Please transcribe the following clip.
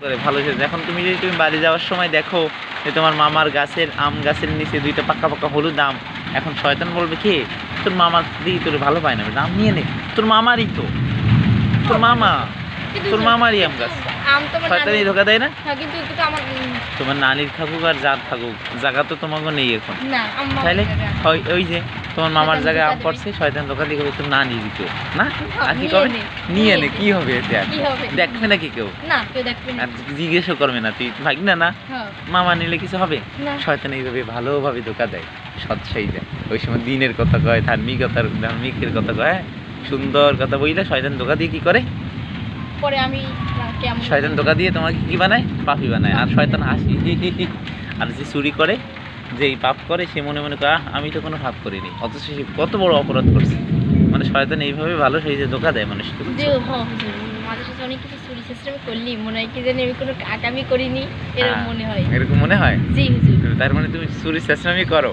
করে ভালো সেজে। এখন তুমি যদি বাড়ি যাওয়ার সময় দেখো যে তোমার মামার গাছের আম গাছের নিচে দুইটা পাক্কা পাক্কা হলুদ আম, এখন শয়তান বলবে কে তোর মামা দিই তোর ভালো পায় না, আম নিয়ে নে, তোর মামারই তো, তোর মামা, তোর মামারই আম গাছ। শয়তানি ধোকা দেয় না? তোমার নানির থাকুক আর যার থাকুক, জায়গা তো তোমাকে নেই এখন, তাইলে ওই যে তোমার মামার জায়গায় আম পড়ছে, শয়তান ধোকা দিয়ে কবে তোর নানি দিত না, আর কি কবে নিয়ে নে, কি হবে এতে? আর দেখবে নাকি কেউ? আর জিজ্ঞেসও করবে না, তুই ভাগ না না মামা নিলে কিছু হবে? শয়তান এইভাবে ভালোভাবে ধোকা দেয়, সৎ সেই দেয়। ওই সময় দিনের কথা কয়, ধার্মিকের কথা কয়, সুন্দর কথা বইলে শয়তান ধোকা দিয়ে কি করে? শয়তান ধোকা দিয়ে তোমাকে কি বানায়? পাপী বানায়। আর শয়তান হাসি, আর যে চুরি করে, যে এই পাপ করে, সে মনে মনে করে আমি তো কোনো পাপ করিনি, অথচ সে কত বড় অপরাধ করছে। মানে শয়তান এইভাবে ভালো সেই যে ধোকা দেয় মানুষকে। এরকম মনে হয়? তার মানে তুমি চুরি চেষ্টামি করো?